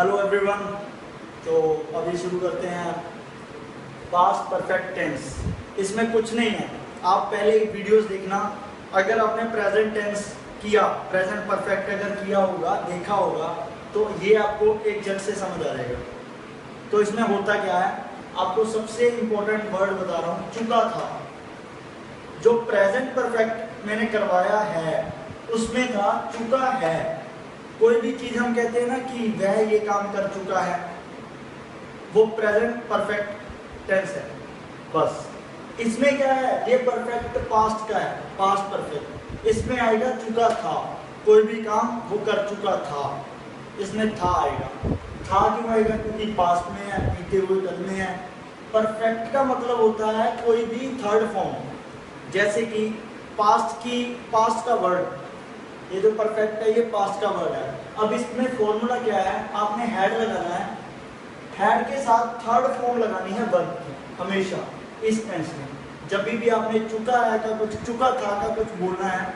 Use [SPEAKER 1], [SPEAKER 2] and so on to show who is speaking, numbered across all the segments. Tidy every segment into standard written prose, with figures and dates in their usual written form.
[SPEAKER 1] Hello everyone. तो अभी शुरू करते हैं पास्ट परफेक्ट टेंस। इसमें कुछ नहीं है, आप पहले वीडियोस देखना। अगर आपने प्रेजेंट टेंस किया, प्रेजेंट परफेक्ट अगर किया होगा, देखा होगा, तो ये आपको एक झट से समझ आ जाएगा। तो इसमें होता क्या है, आपको सबसे इम्पोर्टेंट वर्ड बता रहा हूँ, चुका था। जो प्रेजेंट परफेक्ट मैंने करवाया है उसमें था चुका है। कोई भी चीज हम कहते हैं ना कि वह ये काम कर चुका है, वो प्रेजेंट परफेक्ट टेंस है। बस इसमें क्या है, ये परफेक्ट पास्ट का है, पास्ट परफेक्ट। इसमें आएगा चुका था, कोई भी काम वो कर चुका था, इसमें था आएगा। था क्यों आएगा? क्योंकि पास्ट में है, बीते हुए कल में है। परफेक्ट का मतलब होता है कोई भी थर्ड फॉर्म, जैसे कि पास्ट का वर्ड, ये जो परफेक्ट है ये पास्ट का वर्ड है। अब इसमें फॉर्मूला क्या है, आपने हैड लगाना है, हैड के साथ थर्ड फॉर्म लगानी है वर्ब की हमेशा। इस टेंस में जब भी आपने चुका है का कुछ, चुका था का कुछ बोलना है,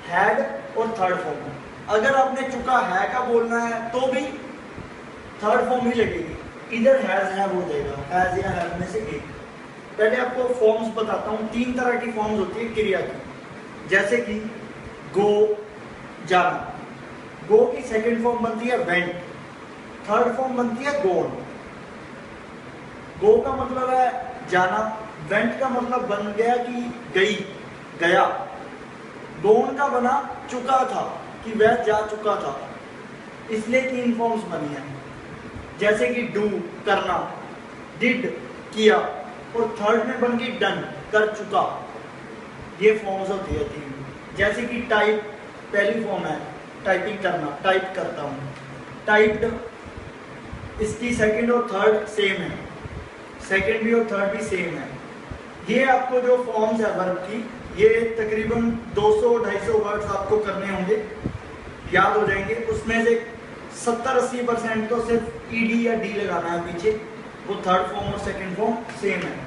[SPEAKER 1] हैड और थर्ड फॉर्म। अगर आपने चुका है का बोलना है तो भी थर्ड फॉर्म ही लगेगी, इधर हैज है वो देगा, हैज या हैव में से एक। पहले आपको फॉर्म्स बताता हूँ। 3 तरह की फॉर्म्स होती है क्रिया की, जैसे कि गो, जाना। गो की सेकंड फॉर्म बनती है वेंट, थर्ड फॉर्म बनती है गोन। गो का मतलब है जाना, वेंट का मतलब बन गया कि गई, गया। गोन का बना चुका था, कि वह जा चुका था। इसलिए 3 फॉर्म्स बनी है, जैसे कि डू करना, डिड किया, और थर्ड में बन गई डन कर चुका। ये फॉर्म्स होती है 3। जैसे कि टाइप पहली फॉर्म है, टाइपिंग करना, टाइप करता हूँ, टाइप्ड। इसकी सेकंड और थर्ड सेम है, सेकंड भी और थर्ड भी सेम है। ये आपको जो फॉर्म्स है वर्ब की, ये तकरीबन 200-250 वर्ड्स आपको करने होंगे, याद हो जाएंगे। उसमें से 70-80% तो सिर्फ ईडी या डी लगाना है पीछे, वो थर्ड फॉर्म और सेकंड फॉर्म सेम है।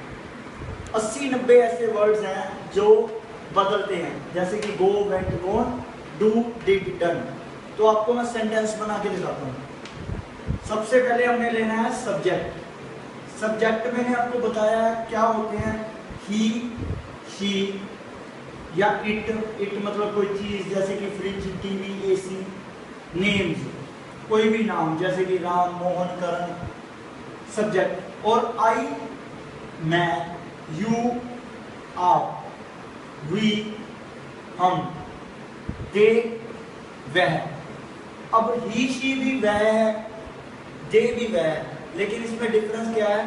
[SPEAKER 1] 80-90 ऐसे वर्ड्स हैं जो बदलते हैं, जैसे कि go, went, gone, do, did, done. तो आपको मैं सेंटेंस बना के दिखाता हूँ। सबसे पहले हमने लेना है सब्जेक्ट। सब्जेक्ट मैंने आपको बताया है क्या होते हैं, ही, शी या इट। इट मतलब कोई चीज, जैसे कि फ्रिज, टीवी, एसी। नेम्स, कोई भी नाम, जैसे कि राम, मोहन, करण, सब्जेक्ट। और आई, मैं, यू, आप, वी, हम, दे, वह। अब ही, शी भी वह है, दे भी वह है, लेकिन इसमें डिफरेंस क्या है,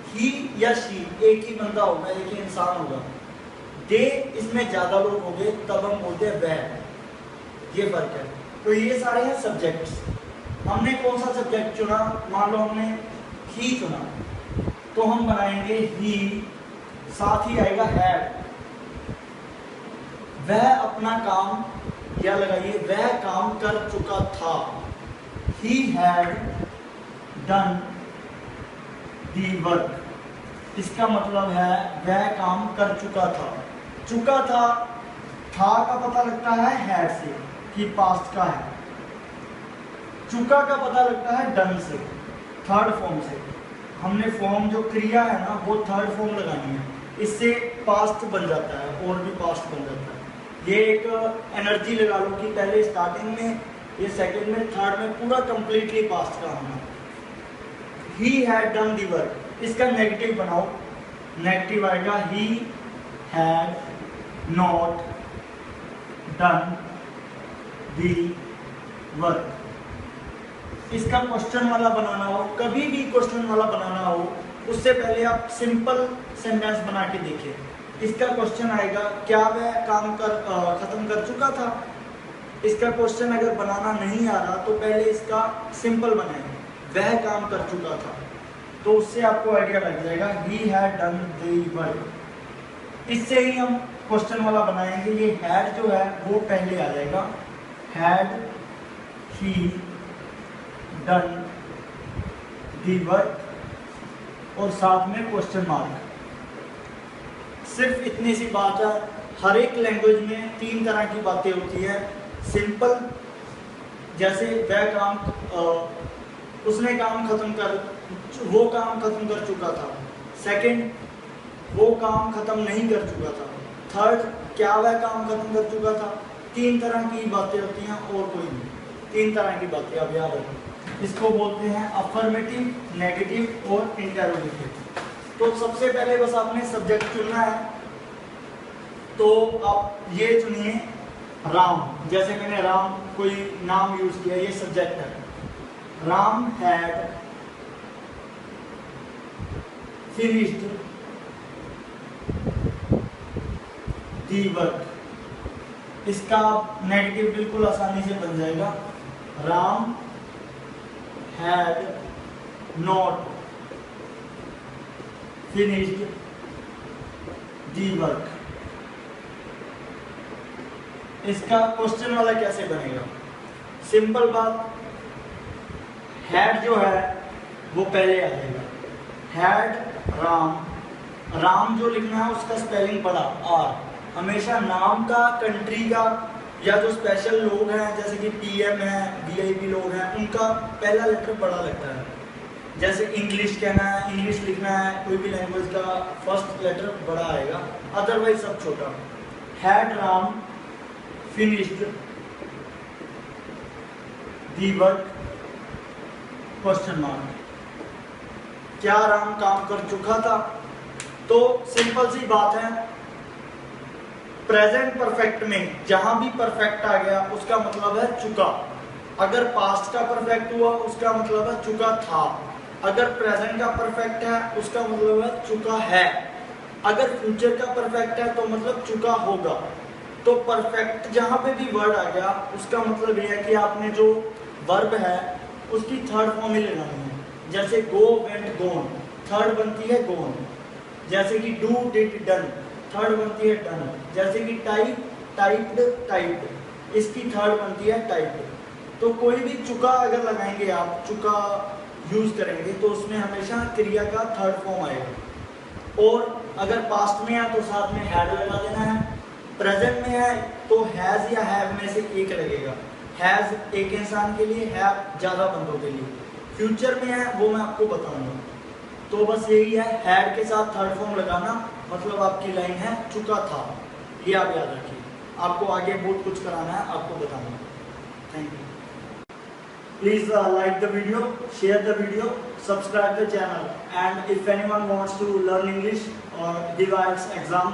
[SPEAKER 1] ही या शी एक ही बंदा होगा, एक ही इंसान होगा। दे इसमें ज्यादा लोग होंगे, तब हम बोलते हैं वह। ये फर्क है। तो ये सारे हैं सब्जेक्ट्स। हमने कौन सा सब्जेक्ट चुना, मान लो हमने ही चुना, तो हम बनाएंगे ही, साथ ही आएगा हैड। वह अपना काम, या लगाइए वह काम कर चुका था, he had done the work। इसका मतलब है वह काम कर चुका था। चुका था का पता लगता है हैड से, कि पास्ट का है। चुका का पता लगता है डन से, थर्ड फॉर्म से। हमने फॉर्म जो क्रिया है ना, वो थर्ड फॉर्म लगानी है, इससे पास्ट बन जाता है, और भी पास्ट बन जाता है। ये एक एनर्जी लगा लो कि पहले स्टार्टिंग में, ये सेकंड में, थर्ड में पूरा कंप्लीटली पास्ट का होना। He had done the work, इसका नेगेटिव बनाओ, नेगेटिव आएगा he had not done the work. इसका क्वेश्चन वाला बनाना हो, कभी भी क्वेश्चन वाला बनाना हो, उससे पहले आप सिंपल सेंटेंस बना के देखिए। इसका क्वेश्चन आएगा, क्या वह काम खत्म कर चुका था। इसका क्वेश्चन अगर बनाना नहीं आ रहा तो पहले इसका सिंपल बनाएंगे, वह काम कर चुका था, तो उससे आपको आइडिया लग जाएगा he had done the work. इससे ही हम क्वेश्चन वाला बनाएंगे। ये हैड जो है वो पहले आ जाएगा, had he done the work, और साथ में क्वेश्चन मार्क। सिर्फ इतनी सी बात है। हर एक लैंग्वेज में 3 तरह की बातें होती है। सिंपल, जैसे वह काम उसने काम खत्म कर वो काम खत्म कर चुका था। सेकंड, वो काम खत्म नहीं कर चुका था। थर्ड, क्या वह काम खत्म कर चुका था। 3 तरह की बातें होती हैं और कोई नहीं, 3 तरह की बातें आप याद रखें। इसको बोलते हैं अफर्मेटिव, नेगेटिव और इंटरोगेटिव। तो सबसे पहले बस आपने सब्जेक्ट चुनना है। तो आप ये चुनिए राम, जैसे मैंने राम कोई नाम यूज किया, ये सब्जेक्ट है। Ram had finished the work. इसका नेगेटिव बिल्कुल आसानी से बन जाएगा, Ram had not finished the work. इसका क्वेश्चन वाला कैसे बनेगा? सिंपल बात, हैड जो है वो पहले आ जाएगा। हैड राम, राम जो लिखना है उसका स्पेलिंग बड़ा आर। हमेशा नाम का, कंट्री का या जो स्पेशल लोग हैं जैसे कि पीएम है, वीआईपी लोग हैं, उनका पहला लेटर बड़ा लगता है। जैसे इंग्लिश कहना है, इंग्लिश लिखना है, कोई भी लैंग्वेज का फर्स्ट लेटर बड़ा आएगा, अदरवाइज सब छोटा। Had Ram finished the work question mark. क्या राम काम कर चुका था? तो सिंपल सी बात है, प्रेजेंट परफेक्ट में जहां भी परफेक्ट आ गया उसका मतलब है चुका। अगर पास्ट का परफेक्ट हुआ उसका मतलब है चुका था। अगर प्रेजेंट का परफेक्ट है उसका मतलब है चुका है। अगर फ्यूचर का परफेक्ट है तो मतलब चुका होगा। तो परफेक्ट जहां पे भी वर्ड आ गया उसका मतलब यह है कि आपने जो वर्ब है उसकी थर्ड फॉर्म ही लगानी है। जैसे गो, वेंट, गोन, थर्ड बनती है गोन। जैसे कि डू, डिड, डन, थर्ड बनती है डन। जैसे कि टाइप, टाइप्ड, टाइप्ड, इसकी थर्ड बनती है टाइप्ड। तो कोई भी चुका अगर लगाएंगे आप, चुका यूज करेंगे तो उसमें हमेशा क्रिया का थर्ड फॉर्म आएगा। और अगर पास्ट में है तो साथ में हैड लगा देना है। प्रेजेंट में है तो हैज या हैव में से एक लगेगा। हैज एक इंसान के लिए, हैव ज्यादा बंदों के लिए। फ्यूचर में है वो मैं आपको बताऊंगा। तो बस यही है, हैड के साथ थर्ड फॉर्म लगाना, मतलब आपकी लाइन है चुका था। ये आप याद रखिए। आपको आगे बहुत कुछ कराना है, आपको बताना। Thank you. Please like the video, share the video, subscribe the channel, and if anyone wants to learn English or give IELTS exam,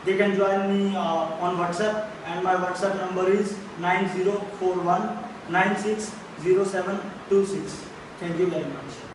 [SPEAKER 1] they can join me on WhatsApp, and my WhatsApp number is 9041960726. Thank you very much.